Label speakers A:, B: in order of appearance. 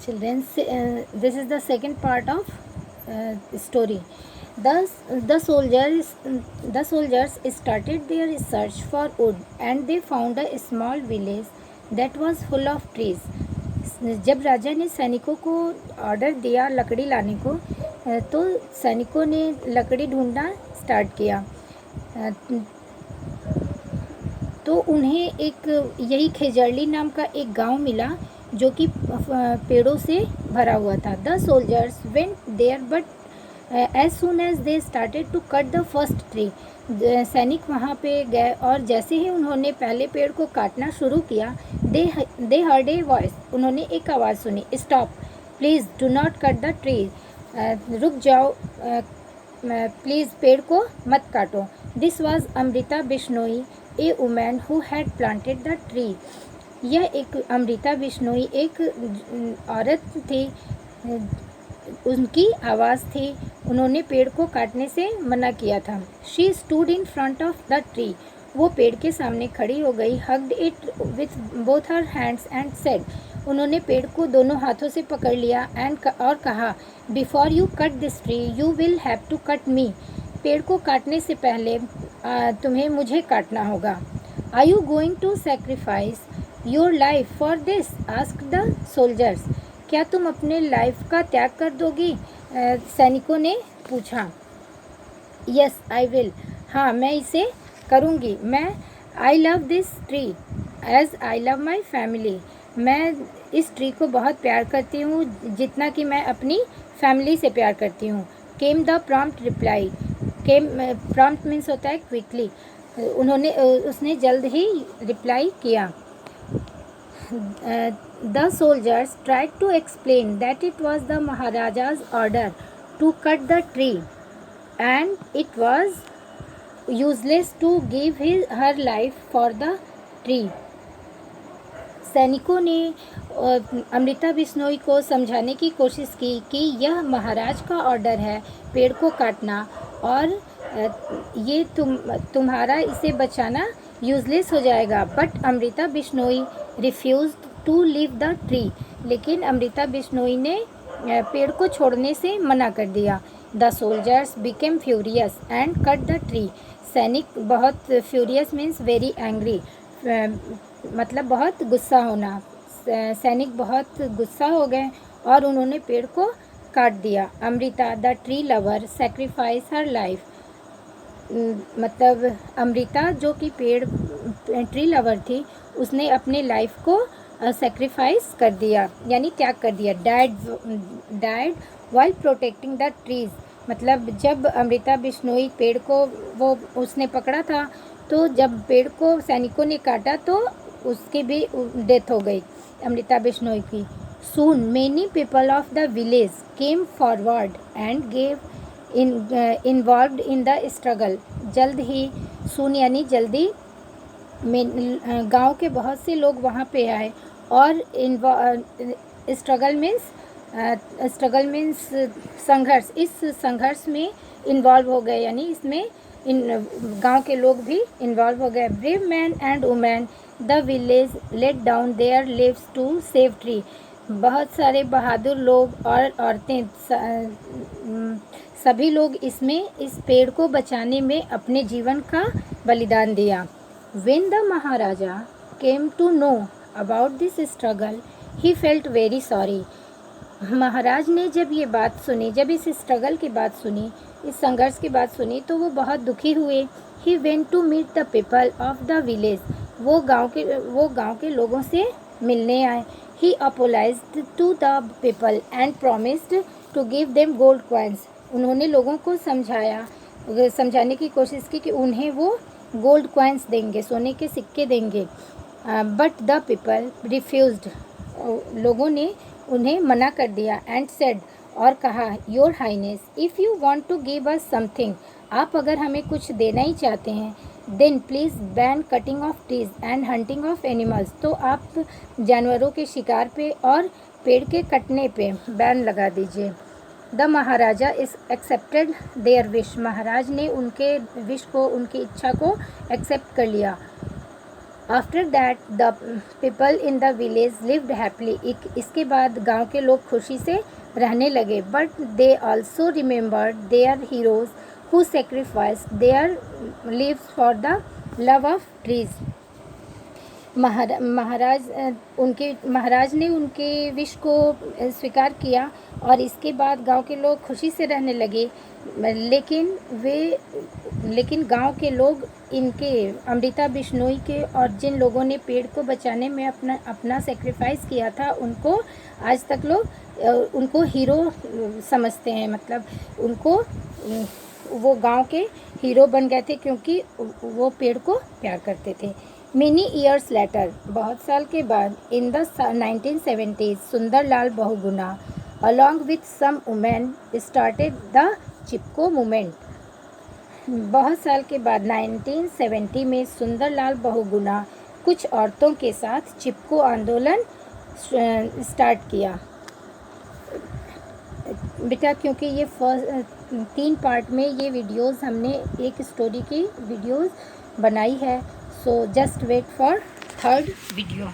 A: Children, this is the second part of story. Thus, the soldiers started their search for wood, and they found a small village that was full of trees. जब राजा ने सैनिकों को order दिया लकड़ी लाने को, तो सैनिकों ने लकड़ी ढूंढना स्टार्ट किया। तो उन्हें एक यही खेजड़ली नाम का एक गांव मिला जो कि पेड़ों से भरा हुआ था। The soldiers went there but as soon as they started to cut the first tree. सैनिक वहाँ पे गए और जैसे ही उन्होंने पहले पेड़ को काटना शुरू किया, दे हर्ड ए वॉइस, उन्होंने एक आवाज़ सुनी, stop please do not cut the tree, रुक जाओ प्लीज़ पेड़ को मत काटो। This was Amrita Bishnoi, A women who had planted the tree. यह एक अमृता बिश्नोई एक औरत थी, उनकी आवाज़ थी, उन्होंने पेड़ को काटने से मना किया था। She stood in front of the tree, वो पेड़ के सामने खड़ी हो गई। Hugged it with both her hands and said, उन्होंने पेड़ को दोनों हाथों से पकड़ लिया और कहा, before you cut this tree you will have to cut me, पेड़ को काटने से पहले तुम्हें मुझे काटना होगा। Are you going to sacrifice your life for this, ask the soldiers, क्या तुम अपने लाइफ का त्याग कर दोगी, सैनिकों ने पूछा। यस आई विल, हाँ मैं इसे करूँगी। मैं I love this tree as I love my family, मैं इस ट्री को बहुत प्यार करती हूँ जितना कि मैं अपनी फैमिली से प्यार करती हूँ। Came the prompt reply, came prompt means होता है क्विकली, उसने जल्द ही रिप्लाई किया। The soldiers tried to explain that it was the Maharaja's order to cut the tree and it was useless to give her life for the tree. सैनिकों ने अमृता बिश्नोई को समझाने की कोशिश की कि यह महाराज का ऑर्डर है पेड़ को काटना और ये तुम्हारा इसे बचाना यूजलेस हो जाएगा। But Amrita Bishnoi refused to leave the tree, लेकिन अमृता बिश्नोई ने पेड़ को छोड़ने से मना कर दिया। The soldiers became furious and cut the tree, सैनिक बहुत फ्यूरियस मीन्स वेरी एंग्री, मतलब बहुत गुस्सा होना, सैनिक बहुत गुस्सा हो गए और उन्होंने पेड़ को काट दिया। Amrita the tree lover sacrifice her life, मतलब अमृता जो कि ट्री लवर थी, उसने अपने लाइफ को सेक्रीफाइस कर दिया यानी त्याग कर दिया। Died while protecting the trees, मतलब जब अमृता बिश्नोई पेड़ को वो उसने पकड़ा था, तो जब पेड़ को सैनिकों ने काटा तो उसकी भी डेथ हो गई अमृता बिश्नोई की। Soon many people of the village came forward and gave involved in the struggle, जल्द ही, सून यानी जल्दी, गांव के बहुत से लोग वहाँ पे आए और स्ट्रगल मीन्स संघर्ष, इस संघर्ष में इन्वॉल्व हो गए यानी इसमें गांव के लोग भी इन्वॉल्व हो गए। Brave man and women the village laid down their lives to save tree, बहुत सारे बहादुर लोग और औरतें सभी लोग इसमें इस पेड़ को बचाने में अपने जीवन का बलिदान दिया। When the Maharaja came to know about this struggle, he felt very sorry. महाराज ने जब ये बात सुनी, जब इस स्ट्रगल की बात सुनी, इस संघर्ष की बात सुनी, तो वो बहुत दुखी हुए। He went to meet the people of the village. वो गांव के लोगों से मिलने आए। He apologized to the people and promised to give them gold coins. उन्होंने लोगों को समझाने की कोशिश की कि उन्हें वो गोल्ड कॉइन्स देंगे, सोने के सिक्के देंगे। बट द पीपल रिफ्यूज्ड, लोगों ने उन्हें मना कर दिया। एंड सेड, और कहा, your highness if you want to give us something, आप अगर हमें कुछ देना ही चाहते हैं, then please ban cutting of trees and hunting of animals, तो आप जानवरों के शिकार पे और पेड़ के कटने पे बैन लगा दीजिए। द महाराजा इस एक्सेप्टेड देयर विश, महाराज ने उनके विश को, उनकी इच्छा को एक्सेप्ट कर लिया। After that the people in the village lived happily, इसके बाद गांव के लोग खुशी से रहने लगे. But they also remembered their heroes who sacrificed their lives for the love of trees. महाराज ने उनके विश को स्वीकार किया और इसके बाद गांव के लोग खुशी से रहने लगे. लेकिन गांव के लोग इनके अमृता बिश्नोई के और जिन लोगों ने पेड़ को बचाने में अपना सेक्रीफाइस किया था, उनको आज तक लोग उनको हीरो समझते हैं. मतलब उनको वो गांव के हीरो बन गए थे क्योंकि वो पेड़ को प्यार करते थे. Many years later, बहुत साल के बाद, in the 1970s, Sundarlal Bahuguna along with some women started the Chipko movement. बहुत साल के बाद 1970 में सुंदरलाल बहुगुणा कुछ औरतों के साथ चिपको आंदोलन स्टार्ट किया. बेटा क्योंकि ये 3 पार्ट में ये वीडियोस हमने एक स्टोरी की वीडियोस बनाई है, so just wait for 3rd video.